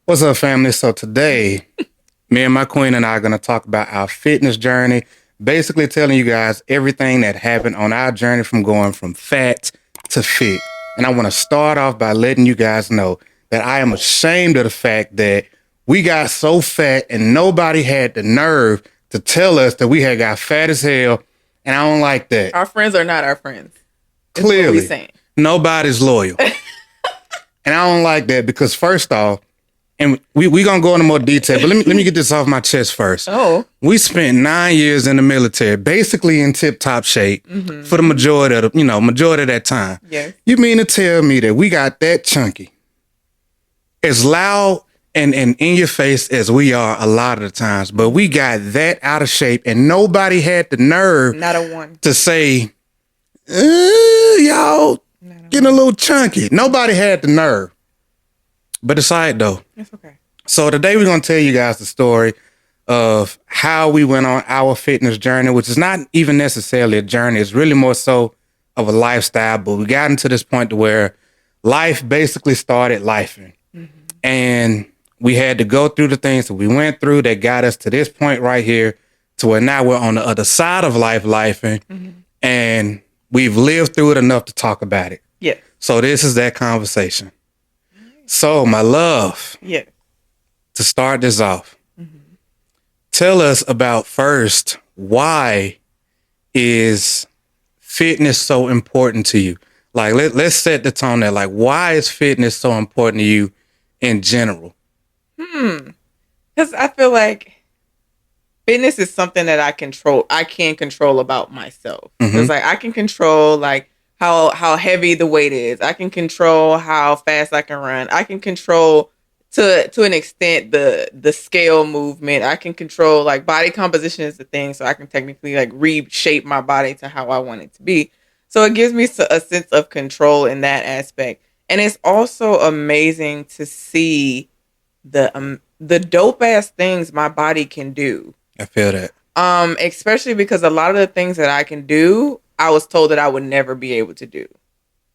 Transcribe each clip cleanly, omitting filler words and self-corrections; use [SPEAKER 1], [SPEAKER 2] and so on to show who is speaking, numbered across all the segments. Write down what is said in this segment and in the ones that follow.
[SPEAKER 1] What's up, family? So today, me and my queen and I are going to talk about our fitness journey, basically telling you guys everything that happened on our journey from going from fat to fit. And I want to start off by letting you guys know that I am ashamed of the fact that we got so fat and nobody had the nerve to tell us that we had got fat as hell. And I don't like that.
[SPEAKER 2] Our friends are not our friends. That's
[SPEAKER 1] Clearly,
[SPEAKER 2] what we saying.
[SPEAKER 1] Nobody's loyal. And I don't like that because first off, and we gonna go into more detail, but let me get this off my chest first.
[SPEAKER 2] Oh.
[SPEAKER 1] We spent 9 years in the military, basically in tip-top shape for the majority of majority of that time.
[SPEAKER 2] Yes.
[SPEAKER 1] You mean to tell me that we got that chunky, as loud and in your face as we are a lot of the times, but we got that out of shape and nobody had the nerve
[SPEAKER 2] Not a one.
[SPEAKER 1] to say, y'all getting a little chunky. Nobody had the nerve. But it's all right, though.
[SPEAKER 2] It's okay.
[SPEAKER 1] So today we're going to tell you guys the story of how we went on our fitness journey, which is not even necessarily a journey. It's really more so of a lifestyle. But we got into this point to where life basically started lifing. And we had to go through the things that we went through that got us to this point right here to where now we're on the other side of life lifing. And we've lived through it enough to talk about it.
[SPEAKER 2] Yeah.
[SPEAKER 1] So this is that conversation. So, my love,
[SPEAKER 2] Yeah.
[SPEAKER 1] to start this off, tell us about first, why is fitness so important to you? Like, let's set the tone there. Like, why is fitness so important to you in general?
[SPEAKER 2] Because I feel like fitness is something that I can control about myself. It's like I can control like how heavy the weight is. I can control how fast I can run. I can control to an extent the scale movement. I can control like body composition is the thing, so I can technically like reshape my body to how I want it to be. So it gives me a sense of control in that aspect. And it's also amazing to see the dope ass things my body can do.
[SPEAKER 1] I feel that.
[SPEAKER 2] Especially because a lot of the things that I can do, I was told that I would never be able to do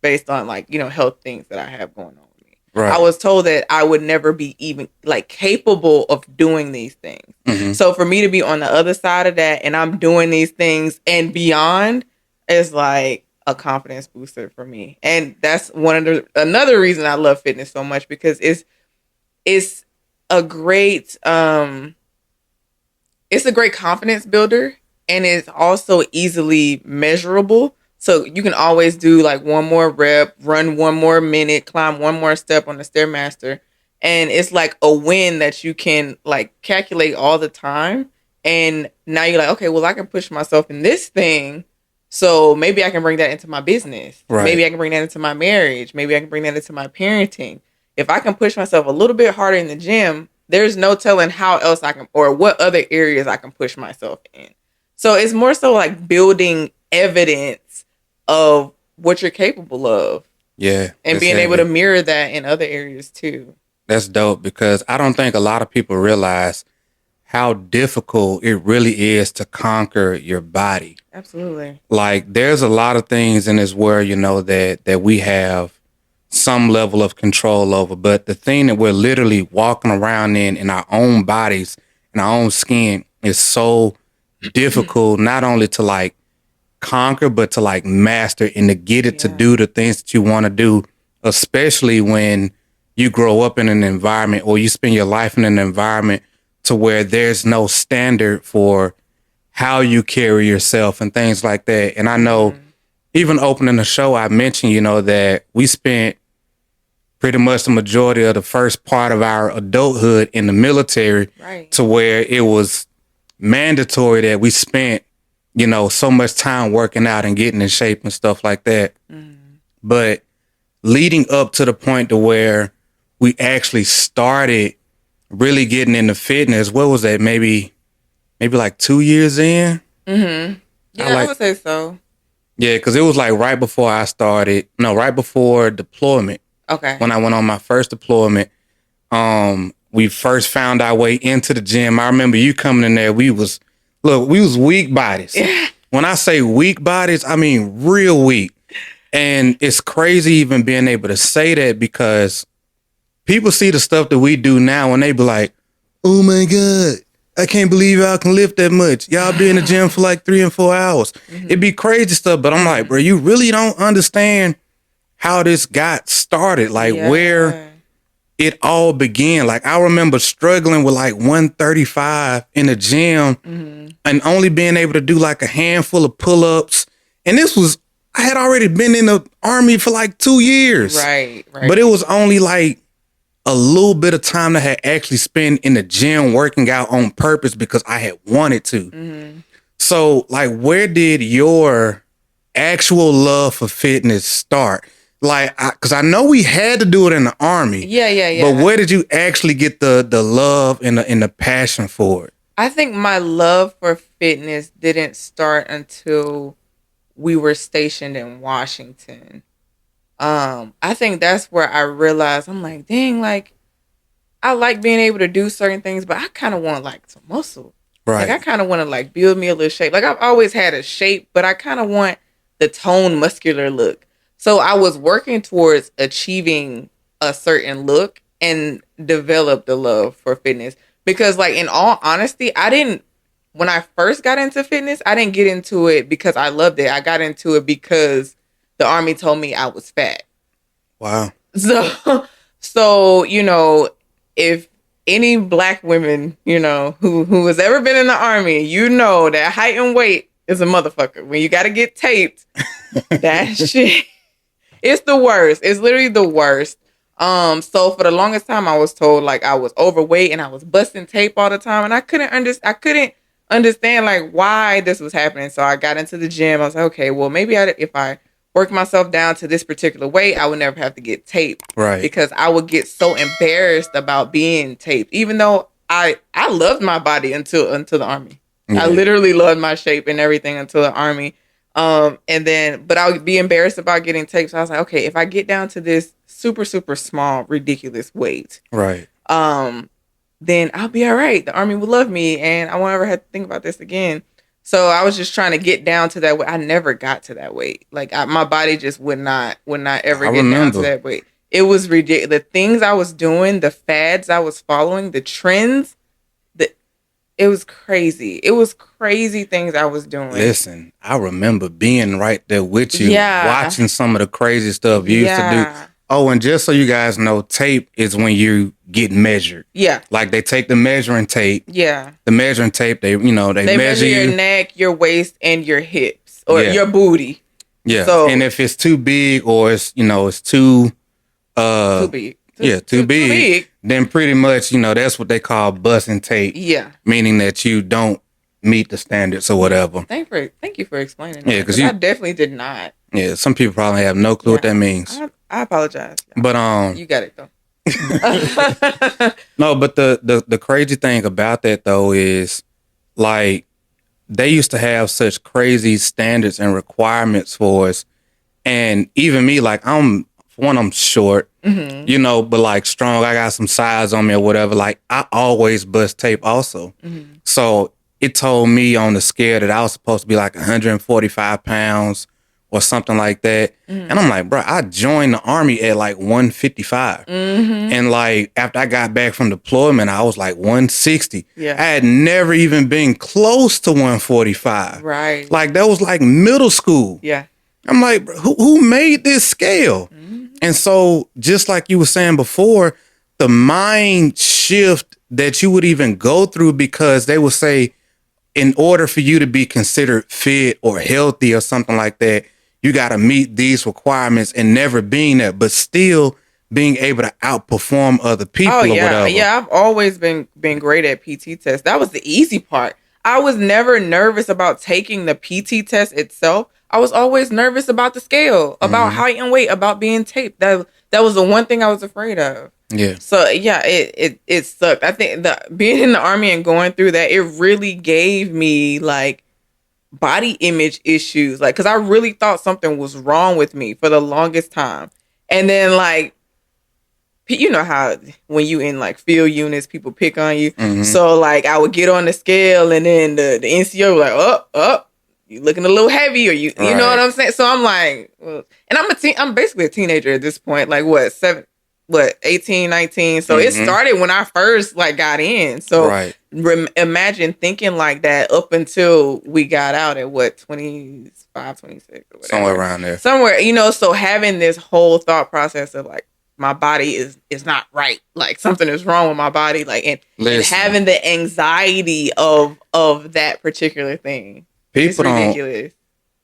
[SPEAKER 2] based on like, health things that I have going on with me.
[SPEAKER 1] Right.
[SPEAKER 2] I was told that I would never be even like capable of doing these things. So for me to be on the other side of that and I'm doing these things and beyond is like a confidence booster for me. And that's another reason I love fitness so much because it's a great confidence builder. And it's also easily measurable. So you can always do like one more rep, run one more minute, climb one more step on the Stairmaster. And it's like a win that you can like calculate all the time. And now you're like, okay, well, I can push myself in this thing. So maybe I can bring that into my business.
[SPEAKER 1] Right.
[SPEAKER 2] Maybe I can bring that into my marriage. Maybe I can bring that into my parenting. If I can push myself a little bit harder in the gym, there's no telling how else I can, or what other areas I can push myself in. So it's more so like building evidence of what you're capable of.
[SPEAKER 1] Yeah.
[SPEAKER 2] And being able to mirror that in other areas too.
[SPEAKER 1] That's dope because I don't think a lot of people realize how difficult it really is to conquer your body.
[SPEAKER 2] Absolutely.
[SPEAKER 1] Like there's a lot of things in this world, that we have some level of control over. But the thing that we're literally walking around in our own bodies, in our own skin is so difficult, not only to like conquer, but to like master and to get it to do the things that you want to do, especially when you grow up in an environment or you spend your life in an environment to where there's no standard for how you carry yourself and things like that. And I know even opening the show, I mentioned, that we spent pretty much the majority of the first part of our adulthood in the military,
[SPEAKER 2] Right.
[SPEAKER 1] to where it was mandatory that we spent, so much time working out and getting in shape and stuff like that. But leading up to the point to where we actually started really getting into fitness, what was that? Maybe like 2 years in?
[SPEAKER 2] Yeah, I would say so.
[SPEAKER 1] Yeah, because it was like right before deployment.
[SPEAKER 2] Okay.
[SPEAKER 1] When I went on my first deployment, we first found our way into the gym. I remember you coming in there. We was weak bodies.
[SPEAKER 2] Yeah.
[SPEAKER 1] When I say weak bodies, I mean real weak. And it's crazy even being able to say that because people see the stuff that we do now and they be like, oh my God, I can't believe y'all can lift that much. Y'all be in the gym for like 3 and 4 hours. It'd be crazy stuff. But I'm like, bro, you really don't understand how this got started. Like where it all began. Like I remember struggling with like 135 in the gym and only being able to do like a handful of pull-ups. And I had already been in the Army for like 2 years.
[SPEAKER 2] Right.
[SPEAKER 1] But it was only like a little bit of time that I had actually spent in the gym working out on purpose because I had wanted to. So like, where did your actual love for fitness start? Like, because I know we had to do it in the Army.
[SPEAKER 2] Yeah.
[SPEAKER 1] But where did you actually get the love and the passion for it?
[SPEAKER 2] I think my love for fitness didn't start until we were stationed in Washington. I think that's where I realized, I'm like, dang, like, I like being able to do certain things, but I kind of want like some muscle.
[SPEAKER 1] Right.
[SPEAKER 2] Like I kind of want to like build me a little shape. Like I've always had a shape, but I kind of want the toned muscular look. So I was working towards achieving a certain look and developed the love for fitness. Because like, in all honesty, when I first got into fitness, I didn't get into it because I loved it. I got into it because the Army told me I was fat.
[SPEAKER 1] Wow.
[SPEAKER 2] So, if any Black women, who has ever been in the Army, that height and weight is a motherfucker. When you got to get taped, that shit, it's the worst. It's literally the worst. So for the longest time, I was told like I was overweight and I was busting tape all the time, and I couldn't understand like why this was happening. So I got into the gym. I was like, okay, well maybe if I work myself down to this particular weight, I would never have to get taped.
[SPEAKER 1] Right.
[SPEAKER 2] Because I would get so embarrassed about being taped, even though I loved my body until the Army. Yeah. I literally loved my shape and everything until the Army. But I would be embarrassed about getting taped. So I was like, okay, if I get down to this super, super small, ridiculous weight,
[SPEAKER 1] right,
[SPEAKER 2] then I'll be all right. The Army will love me and I won't ever have to think about this again. So I was just trying to get down to that weight. I never got to that weight. Like my body just would not ever get down to that weight. It was ridiculous. The things I was doing, the fads I was following, the trends, it was crazy. It was crazy things I was doing.
[SPEAKER 1] Listen, I remember being right there with you, watching some of the crazy stuff you used to do. Oh, and just so you guys know, tape is when you get measured. Yeah. Like they take the measuring tape. Yeah. The measuring tape, they measure
[SPEAKER 2] your neck, your waist, and your hips or your booty.
[SPEAKER 1] Yeah. So, and if it's too big or it's too
[SPEAKER 2] big.
[SPEAKER 1] Too big. Then pretty much, that's what they call busting tape. Yeah. Meaning that you don't meet the standards or whatever.
[SPEAKER 2] Thank you for explaining that. Yeah, because I definitely did not.
[SPEAKER 1] Yeah, some people probably have no clue what that means.
[SPEAKER 2] I apologize.
[SPEAKER 1] But
[SPEAKER 2] you got it though.
[SPEAKER 1] No, but the crazy thing about that though is like they used to have such crazy standards and requirements for us. And even me, like I'm short, but like strong, I got some size on me or whatever. Like I always bust tape also. Mm-hmm. So it told me on the scale that I was supposed to be like 145 pounds or something like that. Mm-hmm. And I'm like, bro, I joined the Army at like 155. Mm-hmm. And like after I got back from deployment, I was like 160. Yeah. I had never even been close to 145. Right. Like that was like middle school. Yeah. I'm like, who made this scale? Mm-hmm. And so just like you were saying before, the mind shift that you would even go through, because they would say, in order for you to be considered fit or healthy or something like that, you got to meet these requirements, and never being that, but still being able to outperform other people or whatever.
[SPEAKER 2] Yeah, I've always been great at PT tests. That was the easy part. I was never nervous about taking the PT test itself. I was always nervous about the scale, about height and weight, about being taped. That was the one thing I was afraid of. Yeah. So yeah, it sucked. I think being in the Army and going through that, it really gave me like body image issues, like, because I really thought something was wrong with me for the longest time. And then like, you know how when you in like field units, people pick on you. Mm-hmm. So like I would get on the scale, and then the NCO was like, oh, you looking a little heavy, or you know what I'm saying? So I'm like, well, and I'm basically a teenager at this point, like what, what, 18, 19. So it started when I first like got in. So
[SPEAKER 1] Right.
[SPEAKER 2] imagine thinking like that up until we got out at what, 25, 26 or whatever.
[SPEAKER 1] Somewhere around there.
[SPEAKER 2] Somewhere, you know, so having this whole thought process of like, my body is not right. Like something is wrong with my body. Like, and having the anxiety of that particular thing.
[SPEAKER 1] People
[SPEAKER 2] it's ridiculous.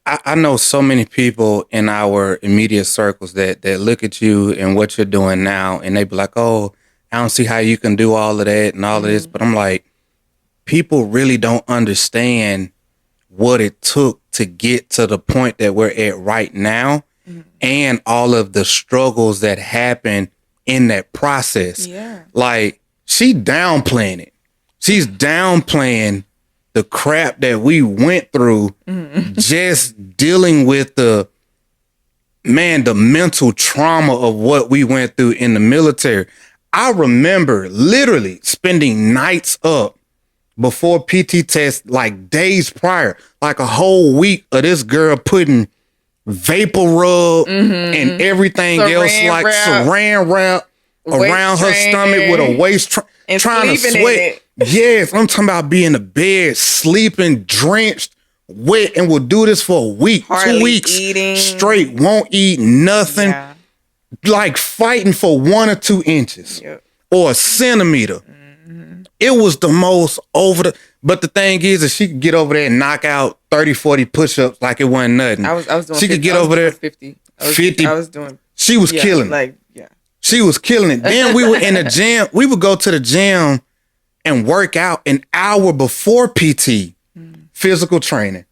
[SPEAKER 1] I know so many people in our immediate circles that look at you and what you're doing now, and they be like, "Oh, I don't see how you can do all of that and all of this." But I'm like, people really don't understand what it took to get to the point that we're at right now, and all of the struggles that happen in that process.
[SPEAKER 2] Yeah.
[SPEAKER 1] Like, she downplaying it. She's downplaying the crap that we went through just dealing with the mental trauma of what we went through in the military. I remember literally spending nights up before PT test, like days prior, like a whole week of this girl putting vapor rub and everything else, like saran wrap around her stomach with a waist trying to sweat. Yes, I'm talking about being in the bed, sleeping, drenched, wet, and will do this for a week,
[SPEAKER 2] hardly
[SPEAKER 1] 2 weeks
[SPEAKER 2] eating.
[SPEAKER 1] straight, won't eat nothing, like fighting for 1 or 2 inches or a centimeter. It was the most but the thing is she could get over there and knock out 30, 40 push-ups like it wasn't nothing.
[SPEAKER 2] I was doing
[SPEAKER 1] she
[SPEAKER 2] 50,
[SPEAKER 1] could get over there
[SPEAKER 2] 50.
[SPEAKER 1] 50.
[SPEAKER 2] I was doing.
[SPEAKER 1] She was killing it.
[SPEAKER 2] Like,
[SPEAKER 1] she was killing it. Then we were in the gym. We would go to the gym and work out an hour before PT, physical training.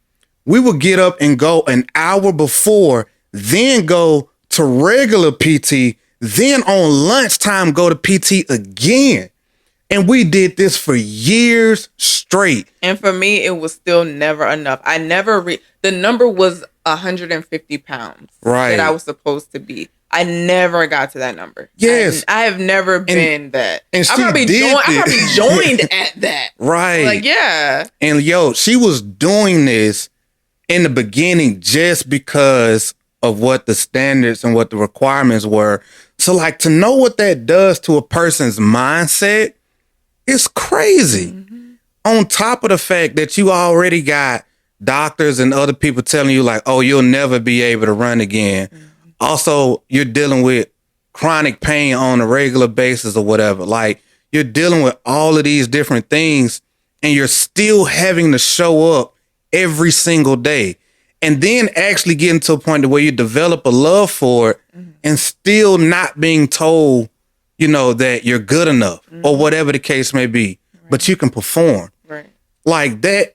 [SPEAKER 1] We would get up and go an hour before, then go to regular PT, then on lunchtime go to PT again. And we did this for years straight.
[SPEAKER 2] And for me, it was still never enough. I never the number was 150 pounds that I was supposed to be. I never got to that number.
[SPEAKER 1] Yes.
[SPEAKER 2] I have never been that.
[SPEAKER 1] And
[SPEAKER 2] I probably joined at that.
[SPEAKER 1] Right.
[SPEAKER 2] Like, yeah.
[SPEAKER 1] And she was doing this in the beginning just because of what the standards and what the requirements were. So like, to know what that does to a person's mindset, it's crazy. On top of the fact that you already got doctors and other people telling you like, oh, you'll never be able to run again. Also, you're dealing with chronic pain on a regular basis or whatever. Like, you're dealing with all of these different things and you're still having to show up every single day. And then actually getting to a point where you develop a love for it and still not being told, that you're good enough or whatever the case may be, but you can perform.
[SPEAKER 2] Right.
[SPEAKER 1] Like that,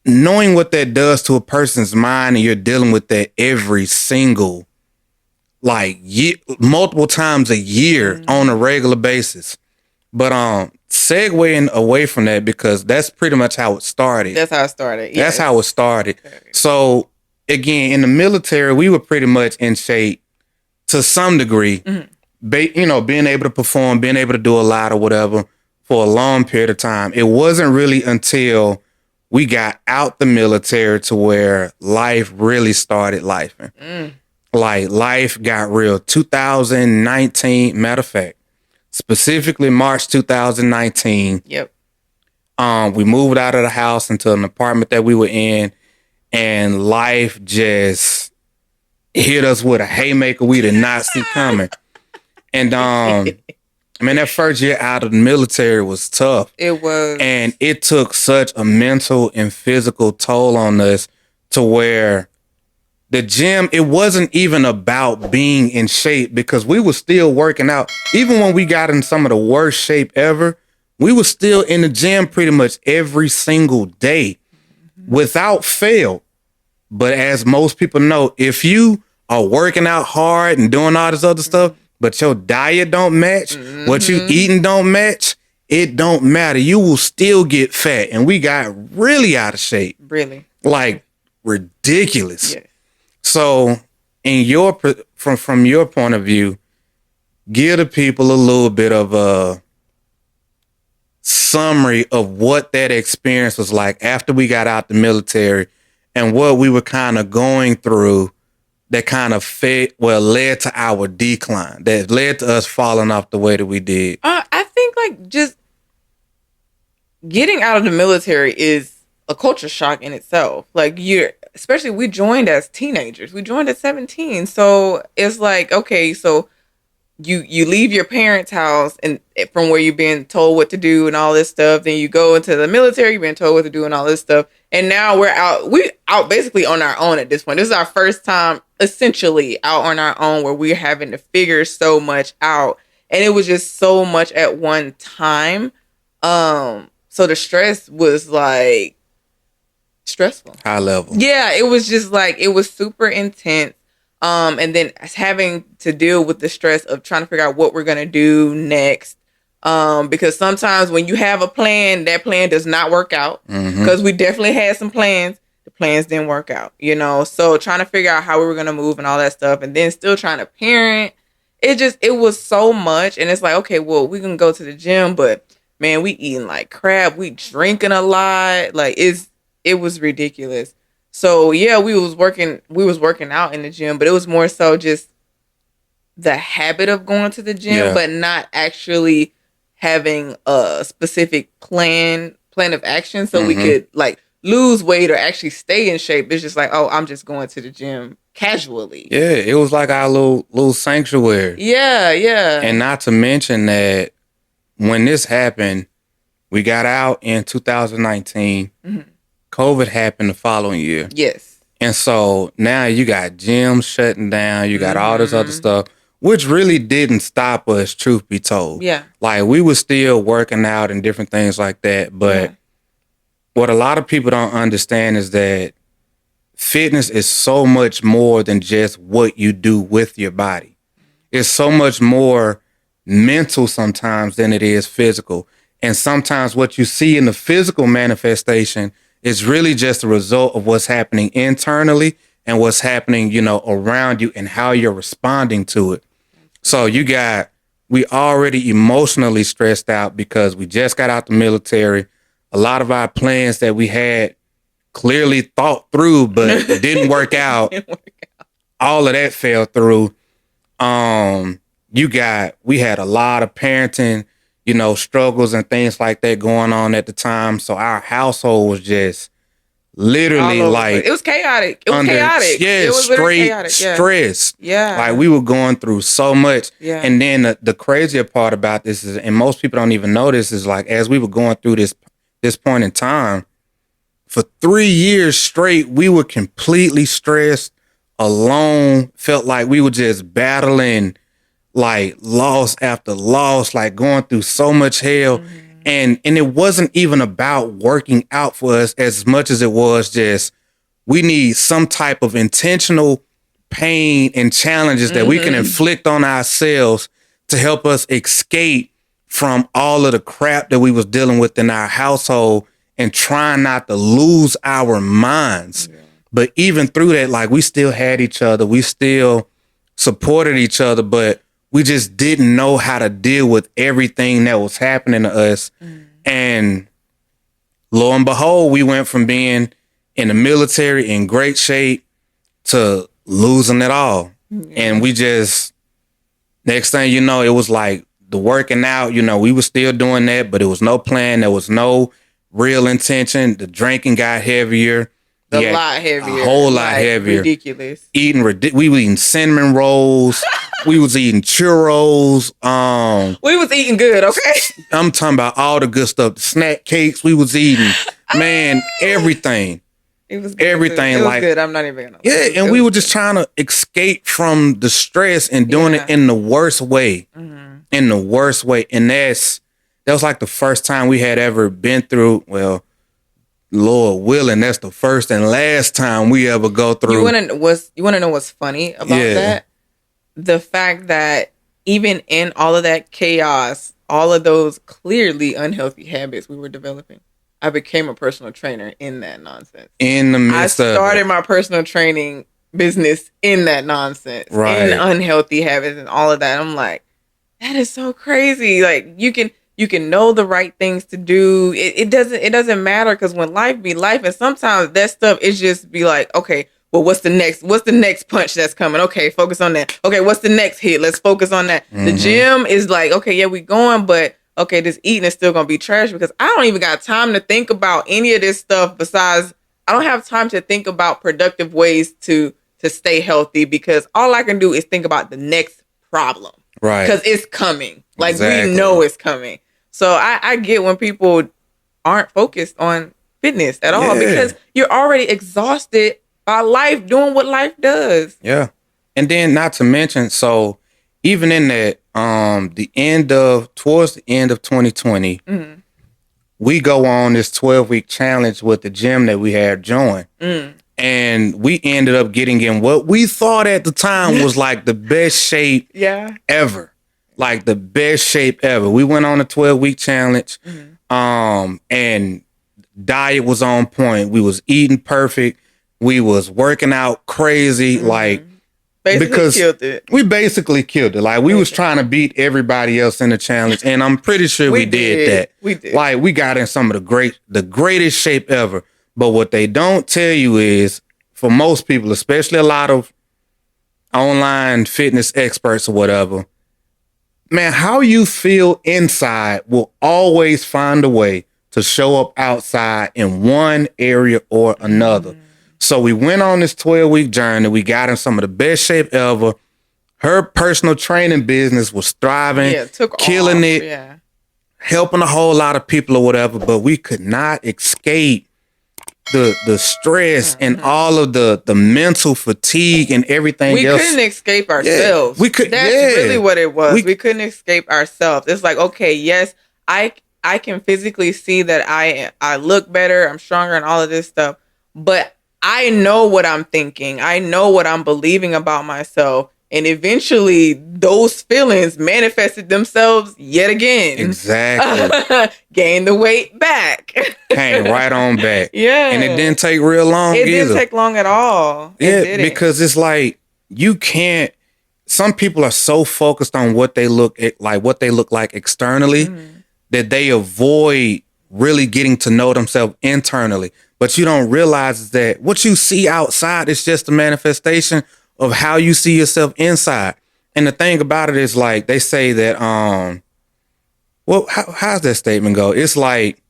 [SPEAKER 1] knowing what that does to a person's mind, and you're dealing with that every single, multiple times a year on a regular basis. But segueing away from that, because that's pretty much how it started.
[SPEAKER 2] That's how it started.
[SPEAKER 1] Yes. That's how it started. Okay. So again, in the military, we were pretty much in shape to some degree. Being able to perform, being able to do a lot or whatever for a long period of time. It wasn't really until we got out the military to where life really started lifing. Like, life got real. 2019, matter of fact, specifically March 2019.
[SPEAKER 2] Yep.
[SPEAKER 1] We moved out of the house into an apartment that we were in, and life just hit us with a haymaker we did not see coming. And that first year out of the military was tough.
[SPEAKER 2] It was.
[SPEAKER 1] And it took such a mental and physical toll on us to where the gym, it wasn't even about being in shape, because we were still working out. Even when we got in some of the worst shape ever, we were still in the gym pretty much every single day without fail. But as most people know, if you are working out hard and doing all this other stuff, but your diet don't match, what you eating don't match, it don't matter. You will still get fat. And we got really out of shape.
[SPEAKER 2] Really?
[SPEAKER 1] Like, ridiculous.
[SPEAKER 2] Yeah.
[SPEAKER 1] So from your point of view, give the people a little bit of a summary of what that experience was like after we got out the military and what we were kind of going through that kind of led to our decline, that led to us falling off the way that we did?
[SPEAKER 2] I think like just getting out of the military is a culture shock in itself. Like especially we joined as teenagers. We joined at 17. So it's like, okay, so you leave your parents' house and from where you've been told what to do and all this stuff. Then you go into the military, you've been told what to do and all this stuff. And now we're out basically on our own at this point. This is our first time essentially out on our own where we're having to figure so much out. And it was just so much at one time. So the stress was like stressful.
[SPEAKER 1] High level.
[SPEAKER 2] Yeah, it was just like, it was super intense. And then having to deal with the stress of trying to figure out what we're going to do next. Because sometimes when you have a plan, that plan does not work out. Because we definitely had some plans. The plans didn't work out, you know? So trying to figure out how we were going to move and all that stuff. And then still trying to parent. It was so much. And it's like, okay, well, we can go to the gym, but man, we eating like crap. We drinking a lot. Like it was ridiculous. So yeah, we was working out in the gym, but it was more so just the habit of going to the gym, but not actually having a specific plan of action so we could like lose weight or actually stay in shape. It's just like, oh, I'm just going to the gym casually.
[SPEAKER 1] Yeah, it was like our little sanctuary.
[SPEAKER 2] Yeah, yeah.
[SPEAKER 1] And not to mention that when this happened, we got out in 2019. COVID happened the following year.
[SPEAKER 2] Yes.
[SPEAKER 1] And so now you got gyms shutting down. You got all this other stuff, which really didn't stop us, truth be told.
[SPEAKER 2] Yeah.
[SPEAKER 1] Like we were still working out and different things like that. But what a lot of people don't understand is that fitness is so much more than just what you do with your body. It's so much more mental sometimes than it is physical. And sometimes what you see in the physical manifestation is really just a result of what's happening internally and what's happening, you know, around you and how you're responding to it. So we already emotionally stressed out because we just got out the military. A lot of our plans that we had clearly thought through, but it didn't work out. All of that fell through. We had a lot of parenting, you know, struggles and things like that going on at the time. So our household was just literally like...
[SPEAKER 2] It was chaotic. It was chaotic.
[SPEAKER 1] Yeah,
[SPEAKER 2] it was
[SPEAKER 1] straight
[SPEAKER 2] chaotic.
[SPEAKER 1] stress.
[SPEAKER 2] Yeah.
[SPEAKER 1] Like we were going through so much.
[SPEAKER 2] Yeah.
[SPEAKER 1] And then the crazier part about this is, and most people don't even know this, is like as we were going through this point in time, for 3 years straight, we were completely stressed, alone, felt like we were just battling like loss after loss, like going through so much hell. And it wasn't even about working out for us as much as it was just, we need some type of intentional pain and challenges that we can inflict on ourselves to help us escape from all of the crap that we was dealing with in our household and trying not to lose our minds. But even through that, like we still had each other. We still supported each other, but we just didn't know how to deal with everything that was happening to us. And lo and behold, we went from being in the military in great shape to losing it all. And we just, next thing you know, it was like the working out, you know, we were still doing that, but it was no plan. There was no real intention. The drinking got heavier.
[SPEAKER 2] A lot heavier.
[SPEAKER 1] A whole lot heavier.
[SPEAKER 2] Ridiculous.
[SPEAKER 1] We were eating cinnamon rolls. We was eating churros.
[SPEAKER 2] We was eating good, okay?
[SPEAKER 1] I'm talking about all the good stuff. The snack cakes we was eating. Man, everything.
[SPEAKER 2] It was good.
[SPEAKER 1] Everything.
[SPEAKER 2] It was
[SPEAKER 1] like,
[SPEAKER 2] good. I'm not even gonna lie.
[SPEAKER 1] Yeah, and we were just trying to escape from the stress and doing it in the worst way. In the worst way. And that was like the first time we had ever been through, well, Lord willing, that's the first and last time we ever go through.
[SPEAKER 2] You want to know what's funny about that? The fact that even in all of that chaos, all of those clearly unhealthy habits we were developing, I became a personal trainer in that nonsense.
[SPEAKER 1] In the midst of it.
[SPEAKER 2] I started my personal training business in that nonsense.
[SPEAKER 1] Right.
[SPEAKER 2] In unhealthy habits and all of that. I'm like, that is so crazy. Like you can know the right things to do. It doesn't matter because when life be life, and sometimes that stuff is just be like, okay, well, what's the next punch that's coming? Okay, focus on that. Okay, what's the next hit? Let's focus on that. The gym is like, okay, yeah, we going, but okay, this eating is still gonna be trash because I don't even got time to think about any of this stuff. Besides, I don't have time to think about productive ways to stay healthy because all I can do is think about the next problem.
[SPEAKER 1] Right.
[SPEAKER 2] Because it's coming. Like
[SPEAKER 1] Exactly.
[SPEAKER 2] we know it's coming. So I get when people aren't focused on fitness at all because you're already exhausted by life doing what life does.
[SPEAKER 1] Yeah. And then not to mention, so even in that, towards the end of 2020, we go on this 12-week challenge with the gym that we had joined. And we ended up getting in what we thought at the time was like the best shape ever. Like the best shape ever. We went on a 12-week challenge. And diet was on point. We was eating perfect. We was working out crazy. Like
[SPEAKER 2] Basically killed it.
[SPEAKER 1] We basically killed it. Like we was trying to beat everybody else in the challenge. And I'm pretty sure we did that.
[SPEAKER 2] We did.
[SPEAKER 1] Like we got in some of the greatest shape ever. But what they don't tell you is, for most people, especially a lot of online fitness experts or whatever, man, how you feel inside will always find a way to show up outside in one area or another. So we went on this 12-week journey. We got in some of the best shape ever. Her personal training business was thriving, killing it, helping a whole lot of people or whatever, but we could not escape the stress and all of the mental fatigue and everything else.
[SPEAKER 2] We couldn't escape ourselves.
[SPEAKER 1] We could.
[SPEAKER 2] That's really what it was. We couldn't escape ourselves. It's like, okay, yes, I can physically see that I look better, I'm stronger, and all of this stuff, but I know what I'm thinking. I know what I'm believing about myself. And eventually those feelings manifested themselves yet again.
[SPEAKER 1] Exactly.
[SPEAKER 2] Gained the weight back.
[SPEAKER 1] Came right on back.
[SPEAKER 2] Yeah.
[SPEAKER 1] And it didn't take real long either.
[SPEAKER 2] It didn't take long at all.
[SPEAKER 1] Yeah, because it's like you can't. Some people are so focused on what they look like externally that they avoid really getting to know themselves internally. But you don't realize that what you see outside is just a manifestation of how you see yourself inside. And the thing about it is, like, they say that, how's that statement go? It's like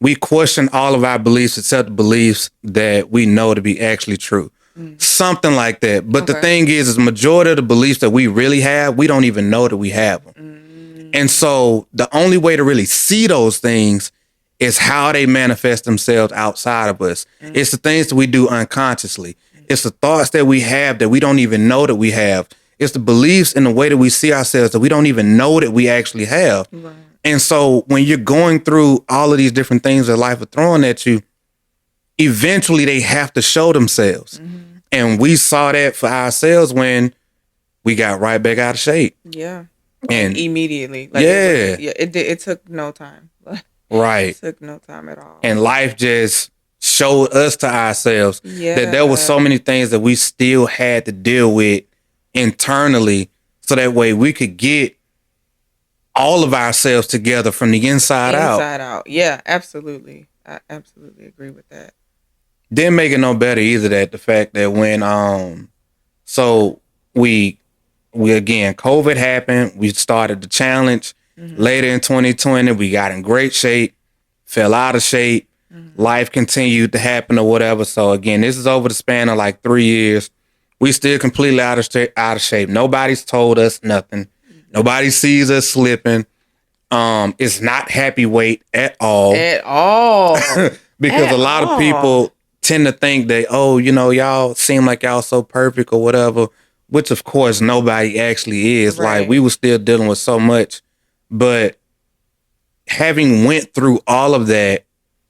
[SPEAKER 1] we question all of our beliefs except the beliefs that we know to be actually true. Something like that. But the thing is the majority of the beliefs that we really have, we don't even know that we have them. And so the only way to really see those things is how they manifest themselves outside of us. It's the things that we do unconsciously. It's the thoughts that we have that we don't even know that we have. It's the beliefs and the way that we see ourselves that we don't even know that we actually have. Right. And so when you're going through all of these different things that life is throwing at you, eventually they have to show themselves. And we saw that for ourselves when we got right back out of shape.
[SPEAKER 2] Yeah.
[SPEAKER 1] And
[SPEAKER 2] immediately. It took no time.
[SPEAKER 1] Right.
[SPEAKER 2] It took no time at all.
[SPEAKER 1] And life just showed us to ourselves that there were so many things that we still had to deal with internally, so that way we could get all of ourselves together from the inside out.
[SPEAKER 2] Inside out. Yeah, absolutely. I absolutely agree with that.
[SPEAKER 1] Didn't make it no better either that the fact that when so we again, COVID happened, we started the challenge. Later in 2020, we got in great shape, fell out of shape. Life continued to happen or whatever. So again, this is over the span of like 3 years. We still completely out of shape. Nobody's told us nothing. Nobody sees us slipping. It's not happy weight at all.
[SPEAKER 2] At all.
[SPEAKER 1] Because a lot of people tend to think that, oh, you know, y'all seem like y'all so perfect or whatever, which of course nobody actually is. Right. Like we were still dealing with so much. But having went through all of that,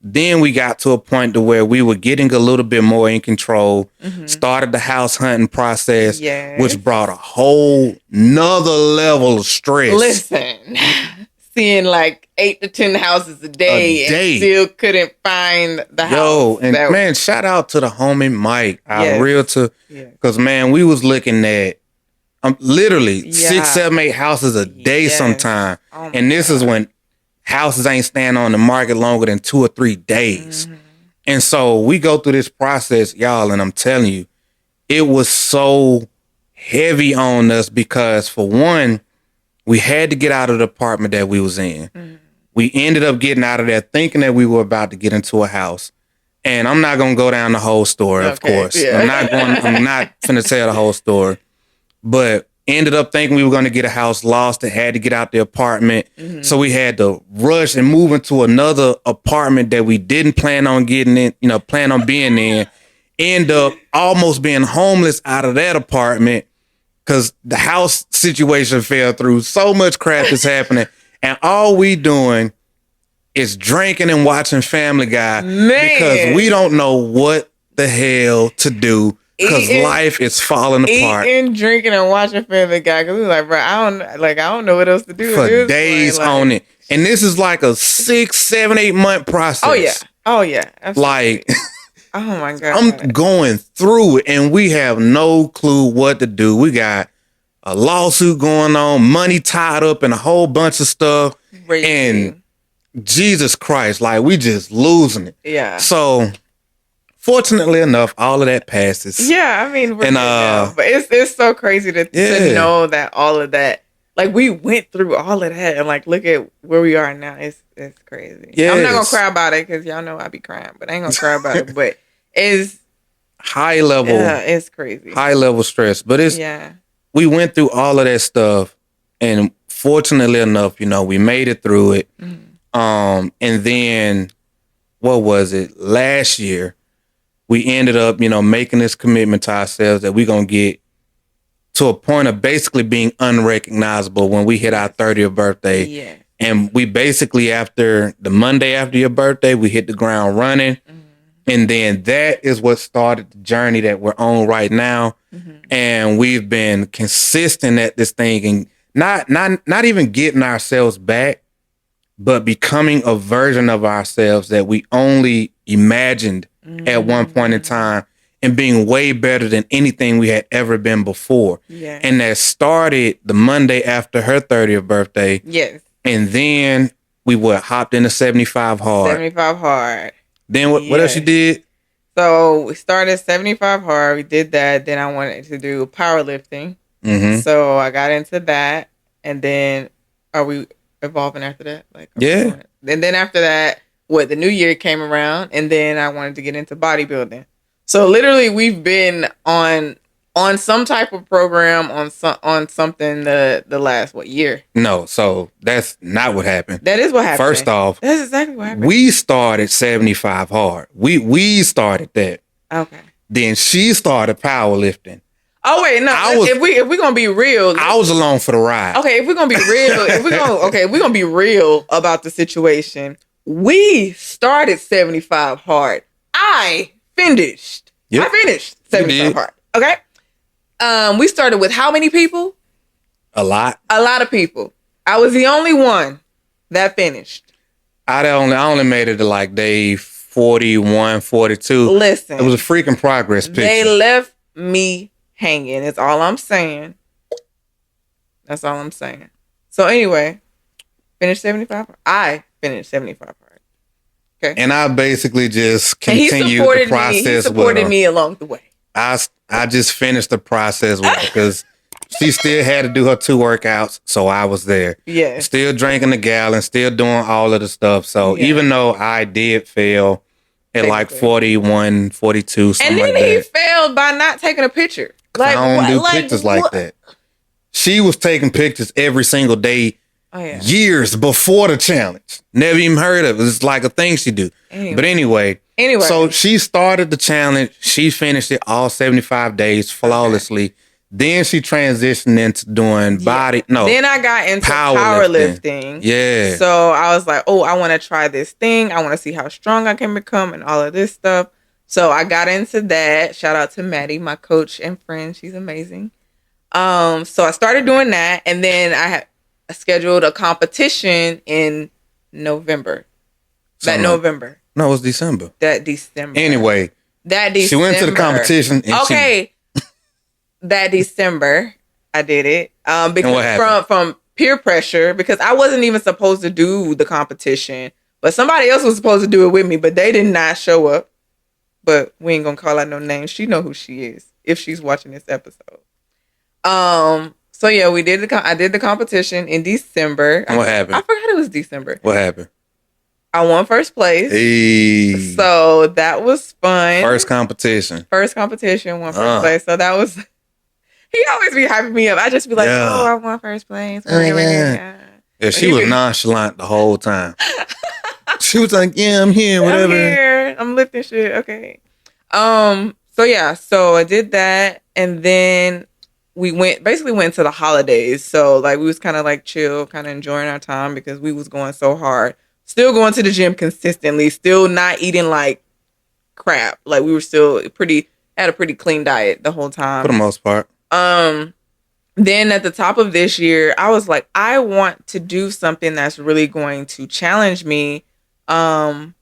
[SPEAKER 1] then we got to a point to where we were getting a little bit more in control, started the house hunting process, which brought a whole nother level of stress.
[SPEAKER 2] Listen, seeing like 8 to 10 houses a day. And still couldn't find the house.
[SPEAKER 1] And man, shout out to the homie Mike, our realtor, because man, we was looking at literally 6, 7, 8 houses a day sometime. And this is when houses ain't staying on the market longer than 2 or 3 days. And so we go through this process, y'all, and I'm telling you, it was so heavy on us because, for one, we had to get out of the apartment that we was in. Mm-hmm. We ended up getting out of there thinking that we were about to get into a house. And I'm not gonna go down the whole story, of course. Yeah. I'm not finna tell the whole story. But ended up thinking we were gonna get a house, lost it, had to get out the apartment. Mm-hmm. So we had to rush and move into another apartment that we didn't plan on getting in, plan on being in. End up almost being homeless out of that apartment because the house situation fell through. So much crap is happening. And all we doing is drinking and watching Family Guy because we don't know what the hell to do because life is falling apart.
[SPEAKER 2] Eating, drinking, and watching Family Guy because we're like, bro, I don't know what else to do
[SPEAKER 1] for days on it. And this is like a 6, 7, 8 month process.
[SPEAKER 2] Oh yeah, absolutely.
[SPEAKER 1] Like,
[SPEAKER 2] oh my God,
[SPEAKER 1] I'm going through it, and we have no clue what to do. We got a lawsuit going on, money tied up, and a whole bunch of stuff, and Jesus Christ, like we just losing it.
[SPEAKER 2] Yeah.
[SPEAKER 1] So, fortunately enough, all of that passes.
[SPEAKER 2] Yeah, I mean, we're but it's so crazy to know that all of that, like we went through all of that, and like look at where we are now. It's crazy. Yes. I'm not gonna cry about it because y'all know I be crying, but I ain't gonna cry about it. But it's
[SPEAKER 1] high level.
[SPEAKER 2] Yeah, it's crazy.
[SPEAKER 1] High level stress, but it's we went through all of that stuff, and fortunately enough, we made it through it. Mm-hmm. And then what was it? Last year, we ended up, making this commitment to ourselves that we're going to get to a point of basically being unrecognizable when we hit our 30th birthday.
[SPEAKER 2] Yeah.
[SPEAKER 1] And we basically, after the Monday after your birthday, we hit the ground running. Mm-hmm. And then that is what started the journey that we're on right now. Mm-hmm. And we've been consistent at this thing and not even getting ourselves back, but becoming a version of ourselves that we only imagined at one point in time and being way better than anything we had ever been before.
[SPEAKER 2] Yeah.
[SPEAKER 1] And that started the Monday after her 30th birthday.
[SPEAKER 2] Yes.
[SPEAKER 1] And then we hopped into 75 hard.
[SPEAKER 2] 75 hard.
[SPEAKER 1] Then what else you did?
[SPEAKER 2] So we started 75 hard. We did that. Then I wanted to do powerlifting. Mm-hmm. So I got into that. And then are we evolving after that?
[SPEAKER 1] Yeah.
[SPEAKER 2] And then after that, the new year came around, and then I wanted to get into bodybuilding. So literally, we've been on some type of program on something the last year?
[SPEAKER 1] No, so that's not what happened.
[SPEAKER 2] That is what happened.
[SPEAKER 1] First off,
[SPEAKER 2] that's exactly what happened.
[SPEAKER 1] We started 75 hard. We started that.
[SPEAKER 2] Okay.
[SPEAKER 1] Then she started powerlifting.
[SPEAKER 2] Oh wait, no. If we gonna be real,
[SPEAKER 1] I was along for the ride.
[SPEAKER 2] Okay, if we're gonna be real, if we're gonna be real about the situation, we started 75 hard. I finished. Yep. I finished 75 hard. Okay. We started with how many people?
[SPEAKER 1] A lot.
[SPEAKER 2] A lot of people. I was the only one that finished.
[SPEAKER 1] I only made it to like day 41, 42.
[SPEAKER 2] Listen,
[SPEAKER 1] it was a freaking progress picture.
[SPEAKER 2] They left me hanging. That's all I'm saying. That's all I'm saying. So anyway, finished 75. I finished 75 hard. Okay.
[SPEAKER 1] And I basically just continued the process.
[SPEAKER 2] He supported me along the way.
[SPEAKER 1] I just finished the process with her because she still had to do her 2 workouts, so I was there.
[SPEAKER 2] Yeah.
[SPEAKER 1] Still drinking the gallon, still doing all of the stuff. So even though I did fail at like 41, 42, something like that.
[SPEAKER 2] And then he failed by not taking a picture.
[SPEAKER 1] Like, I don't do pictures like that. She was taking pictures every single day, years before the challenge. Never even heard of it. It's like a thing she do. But anyway. So she started the challenge. She finished it all 75 days flawlessly. Okay. Then she transitioned into doing Then I got into powerlifting. Yeah.
[SPEAKER 2] So I was like, I want to try this thing. I want to see how strong I can become and all of this stuff. So I got into that. Shout out to Maddie, my coach and friend. She's amazing. So I started doing that. And then I scheduled a competition in November. November.
[SPEAKER 1] No, it was December.
[SPEAKER 2] That December.
[SPEAKER 1] Anyway.
[SPEAKER 2] That December.
[SPEAKER 1] She went to the competition.
[SPEAKER 2] And that December, I did it. Because from peer pressure, because I wasn't even supposed to do the competition, but somebody else was supposed to do it with me, but they did not show up. but we ain't gonna call out no names. She know who she is if she's watching this episode. So yeah, we did I did the competition in December.
[SPEAKER 1] What happened?
[SPEAKER 2] I forgot it was December.
[SPEAKER 1] What happened?
[SPEAKER 2] I won first place.
[SPEAKER 1] Hey.
[SPEAKER 2] So that was fun.
[SPEAKER 1] First competition, won
[SPEAKER 2] first place. So that was. He always be hyping me up. I just be like,
[SPEAKER 1] Yeah.
[SPEAKER 2] oh, I won first place.
[SPEAKER 1] Yeah, she was nonchalant the whole time. She was like, yeah, I'm here, whatever.
[SPEAKER 2] I'm here. I'm lifting shit. Okay. So yeah, so I did that, and then we went to the holidays. So like we was kind of like chill, kind of enjoying our time because we was going so hard. Still going to the gym consistently, still not eating like crap. Like we were still had a pretty clean diet the whole time.
[SPEAKER 1] For the most part.
[SPEAKER 2] Then at the top of this year, I was like, I want to do something that's really going to challenge me to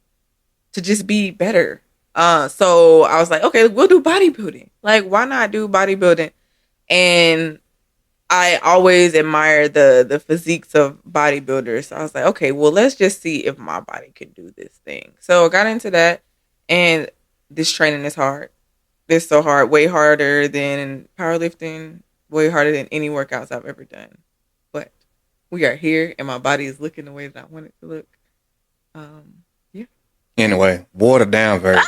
[SPEAKER 2] just be better. So I was like, okay, we'll do bodybuilding. Like, why not do bodybuilding? And I always admire the physiques of bodybuilders. So I was like, okay, well, let's just see if my body can do this thing. So I got into that, and this training is hard. It's so hard, way harder than powerlifting, way harder than any workouts I've ever done. But we are here, and my body is looking the way that I want it to look. Yeah.
[SPEAKER 1] Anyway, watered down version.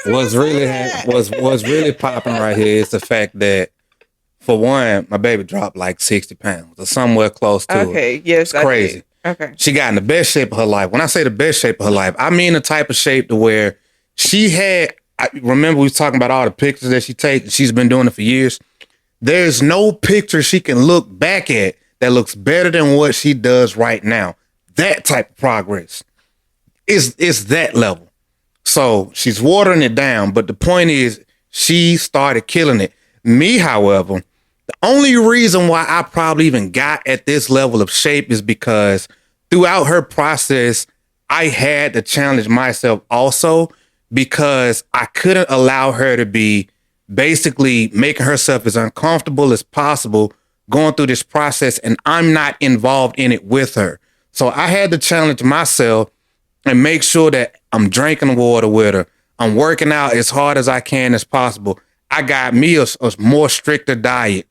[SPEAKER 1] What's really popping right here is the fact that, for one, my baby dropped like 60 pounds or somewhere close to it.
[SPEAKER 2] Okay, yes,
[SPEAKER 1] it's crazy.
[SPEAKER 2] Okay.
[SPEAKER 1] She got in the best shape of her life. When I say the best shape of her life, I mean the type of shape to where she had. I remember we was talking about all the pictures that she takes. She's been doing it for years. There's no picture she can look back at that looks better than what she does right now. That type of progress is that level. So she's watering it down. But the point is, she started killing it. Me, however, the only reason why I probably even got at this level of shape is because throughout her process, I had to challenge myself also, because I couldn't allow her to be basically making herself as uncomfortable as possible going through this process, and I'm not involved in it with her. So I had to challenge myself and make sure that I'm drinking water with her. I'm working out as hard as I can as possible. I got me a more stricter diet.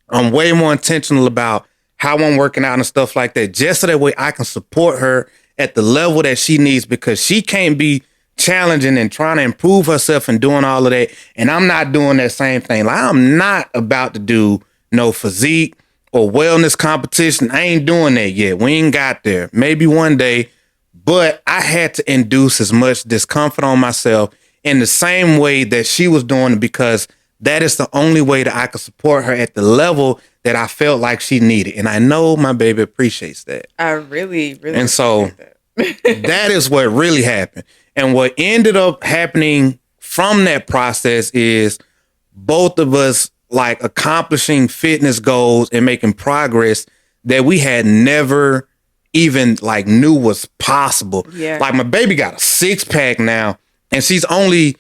[SPEAKER 1] I'm way more intentional about how I'm working out and stuff like that, just so that way I can support her at the level that she needs, because she can't be challenging and trying to improve herself and doing all of that, and I'm not doing that same thing. Like, I'm not about to do no physique or wellness competition. I ain't doing that yet. We ain't got there. Maybe one day, but I had to induce as much discomfort on myself in the same way that she was doing it, because that is the only way that I could support her at the level that I felt like she needed. And I know my baby appreciates that.
[SPEAKER 2] I really, really
[SPEAKER 1] and so that is what really happened. And what ended up happening from that process is both of us like accomplishing fitness goals and making progress that we had never even like knew was possible.
[SPEAKER 2] Yeah.
[SPEAKER 1] Like my baby got a 6-pack now, and she's only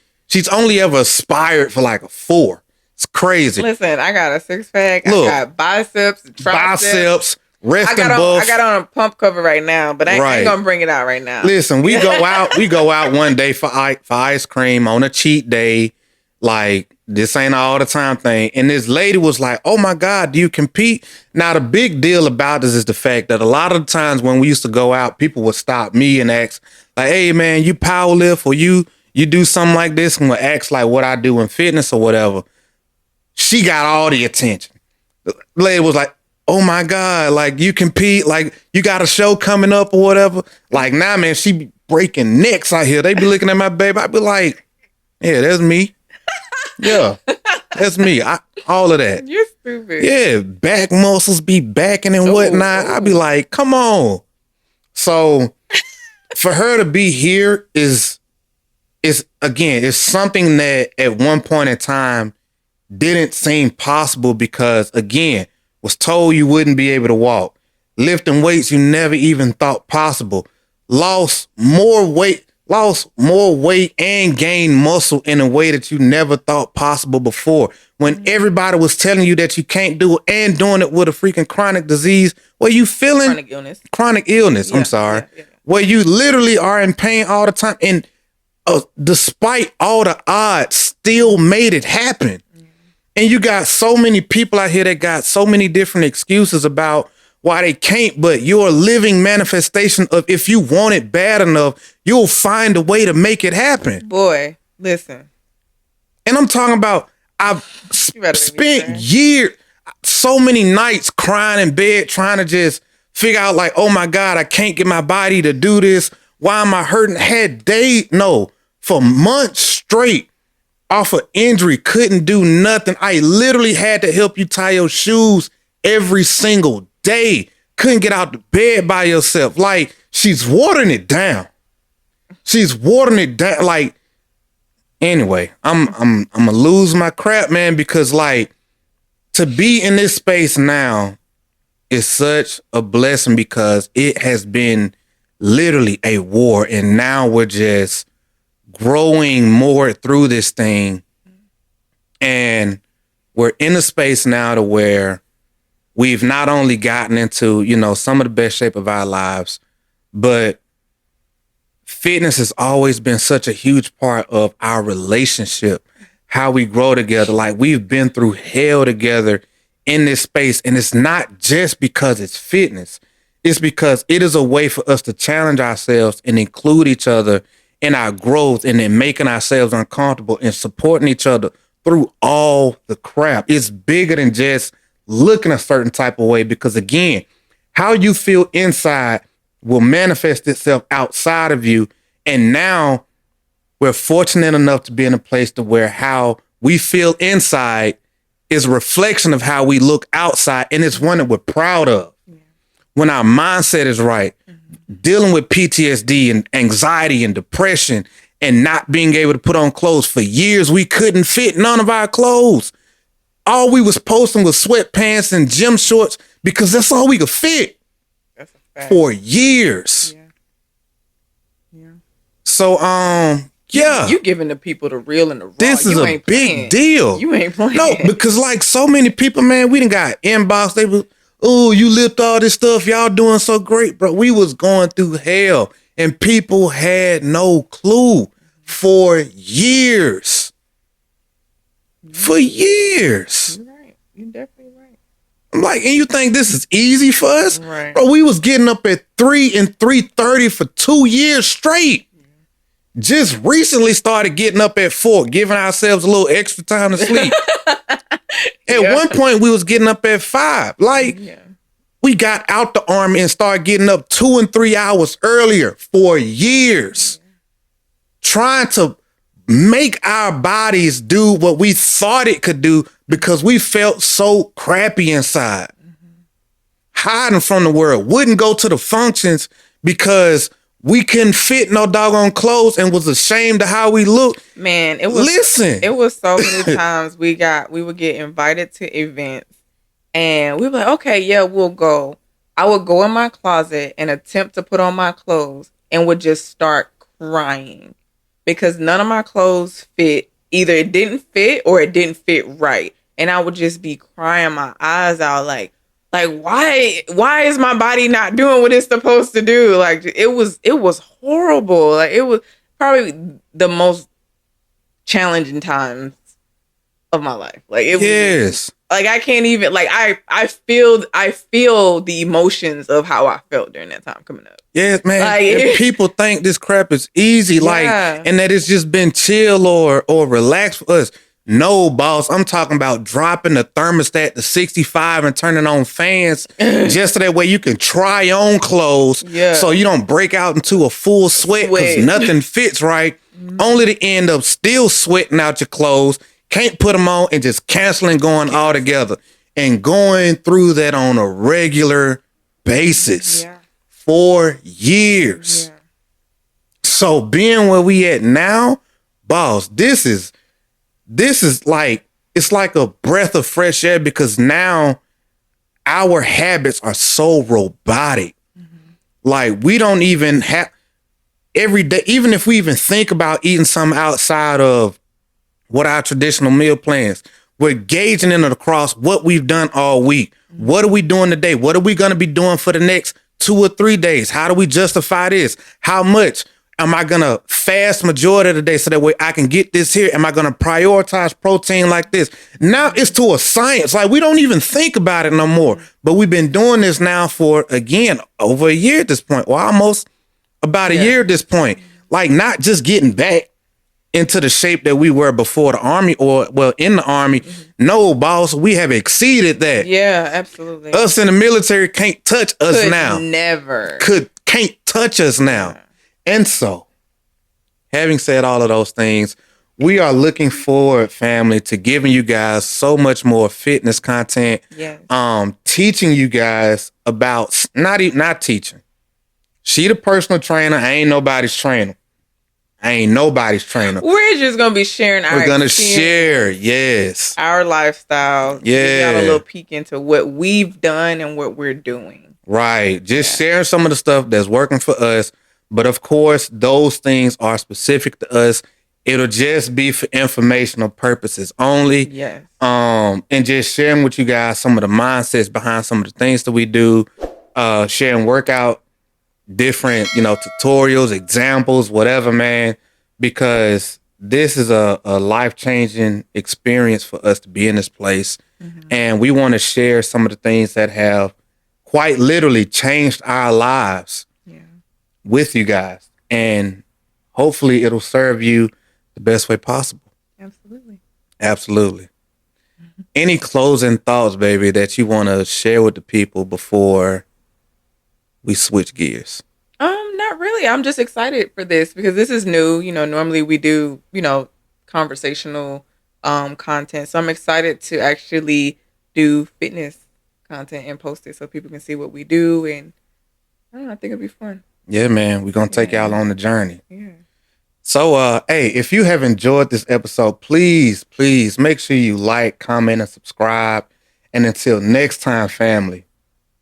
[SPEAKER 1] ever aspired for like a 4. It's crazy.
[SPEAKER 2] Listen, I got a 6-pack.
[SPEAKER 1] Look,
[SPEAKER 2] I got biceps, triceps.
[SPEAKER 1] Rest and buff.
[SPEAKER 2] I got on a pump cover right now, but I ain't gonna bring it out right now.
[SPEAKER 1] Listen, we go out one day for ice cream on a cheat day. Like, this ain't an all the time thing. And this lady was like, oh my God, do you compete? Now, the big deal about this is the fact that a lot of the times when we used to go out, people would stop me and ask, like, hey man, you power lift or you do something like this, and would ask like what I do in fitness or whatever. She got all the attention. The lady was like, oh my God, like you compete, like you got a show coming up or whatever. Like, nah, man, she be breaking necks out here. They be looking at my baby. I be like, yeah, that's me. Yeah, that's me. All of that.
[SPEAKER 2] You're stupid.
[SPEAKER 1] Yeah, back muscles be backing and whatnot. I be like, come on. So for her to be here is again, it's something that at one point in time didn't seem possible, because again, was told you wouldn't be able to walk, lifting weights you never even thought possible, lost more weight and gained muscle in a way that you never thought possible before. When everybody was telling you that you can't do it, and doing it with a freaking chronic disease where you feeling chronic illness.
[SPEAKER 2] Yeah,
[SPEAKER 1] I'm sorry.
[SPEAKER 2] Yeah.
[SPEAKER 1] Where you literally are in pain all the time. And despite all the odds, still made it happen. And you got so many people out here that got so many different excuses about why they can't, but you're a living manifestation of if you want it bad enough, you'll find a way to make it happen.
[SPEAKER 2] Boy, listen.
[SPEAKER 1] And I'm talking about, I've spent years, so many nights crying in bed, trying to just figure out like, oh my God, I can't get my body to do this. Why am I hurting? For months straight off of injury, couldn't do nothing. I literally had to help you tie your shoes every single day. Couldn't get out the bed by yourself. Like, she's watering it down. Like, anyway, I'm gonna lose my crap, man, because like to be in this space now is such a blessing because it has been literally a war, and now we're just growing more through this thing, and we're in a space now to where we've not only gotten into, you know, some of the best shape of our lives, but fitness has always been such a huge part of our relationship, how we grow together. Like, we've been through hell together in this space. And it's not just because it's fitness. It's because it is a way for us to challenge ourselves and include each other in our growth, and then making ourselves uncomfortable and supporting each other through all the crap. It's bigger than just looking a certain type of way, because again, how you feel inside will manifest itself outside of you. And now we're fortunate enough to be in a place to where how we feel inside is a reflection of how we look outside. And it's one that we're proud of. Yeah. When our mindset is right, dealing with PTSD and anxiety and depression and not being able to put on clothes. For years, we couldn't fit none of our clothes. All we was posting was sweatpants and gym shorts because that's all we could fit. That's a fact. For years. Yeah. So, yeah.
[SPEAKER 2] You giving the people the real and the raw.
[SPEAKER 1] This is a big deal.
[SPEAKER 2] You ain't playing.
[SPEAKER 1] No, because like so many people, man, we done got inbox. They was, oh, you lift all this stuff. Y'all doing so great, bro. We was going through hell and people had no clue for years. For years.
[SPEAKER 2] You're right. You're definitely right.
[SPEAKER 1] I'm like, and you think this is easy for us?
[SPEAKER 2] Right.
[SPEAKER 1] Bro, we was getting up at 3 and 3:30 for 2 years straight. Just recently started getting up at 4, giving ourselves a little extra time to sleep. At one point, we was getting up at 5. Like, we got out the army and started getting up 2 and 3 hours earlier for years. Trying to make our bodies do what we thought it could do because we felt so crappy inside. Hiding from the world. Wouldn't go to the functions because we couldn't fit no doggone clothes and was ashamed of how we looked.
[SPEAKER 2] Man, it was so many times we would get invited to events and we were like, okay, yeah, we'll go. I would go in my closet and attempt to put on my clothes and would just start crying because none of my clothes fit. Either it didn't fit or it didn't fit right. And I would just be crying my eyes out like why is my body not doing what it's supposed to do? Like it was horrible. Like it was probably the most challenging times of my life. Like it was like I can't even like I feel the emotions of how I felt during that time coming up.
[SPEAKER 1] Yes, man. Like, people think this crap is easy, like, and that it's just been chill or relaxed for us. No, boss, I'm talking about dropping the thermostat to 65 and turning on fans just so that way you can try on clothes so you don't break out into a full sweat because nothing fits right, only to end up still sweating out your clothes, can't put them on, and just canceling going all together. And going through that on a regular basis for years. So being where we at now, boss, this is like, it's like a breath of fresh air because now our habits are so robotic. Like we don't even have every day, even if we even think about eating something outside of what our traditional meal plans, we're gauging it across what we've done all week. What are we doing today? What are we going to be doing for the next 2 or 3 days? How do we justify this? How much? Am I gonna fast majority of the day so that way I can get this here? Am I gonna prioritize protein like this? Now it's to a science. Like we don't even think about it no more. But we've been doing this now for again over a year at this point. Well, almost about a year at this point. Like not just getting back into the shape that we were before the army or well in the army. No, boss, we have exceeded that.
[SPEAKER 2] Yeah, absolutely.
[SPEAKER 1] Us in the military can't touch us now.
[SPEAKER 2] Never.
[SPEAKER 1] Can't touch us now. Yeah. And so, having said all of those things, we are looking forward, family, to giving you guys so much more fitness content.
[SPEAKER 2] Yes.
[SPEAKER 1] Teaching you guys about not teaching. She the personal trainer. I ain't nobody's trainer.
[SPEAKER 2] We're just gonna be sharing our.
[SPEAKER 1] We're gonna share, yes,
[SPEAKER 2] our lifestyle.
[SPEAKER 1] Yeah,
[SPEAKER 2] got a little peek into what we've done and what we're doing.
[SPEAKER 1] Right, just sharing some of the stuff that's working for us. But of course, those things are specific to us. It'll just be for informational purposes only.
[SPEAKER 2] Yes.
[SPEAKER 1] And just sharing with you guys some of the mindsets behind some of the things that we do. Sharing workout. Different, tutorials, examples, whatever, man, because this is a life-changing experience for us to be in this place. And we want to share some of the things that have quite literally changed our lives with you guys. And hopefully it'll serve you the best way possible. Absolutely. Any closing thoughts, baby, that you want to share with the people before we switch gears?
[SPEAKER 2] Not really. I'm just excited for this because this is new. Normally we do, conversational content. So I'm excited to actually do fitness content and post it so people can see what we do. And I don't know, I think it'll be fun.
[SPEAKER 1] Yeah, man. We're going to take y'all on the journey.
[SPEAKER 2] Yeah.
[SPEAKER 1] So, hey, if you have enjoyed this episode, please make sure you like, comment, and subscribe. And until next time, family,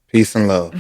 [SPEAKER 1] peace and love.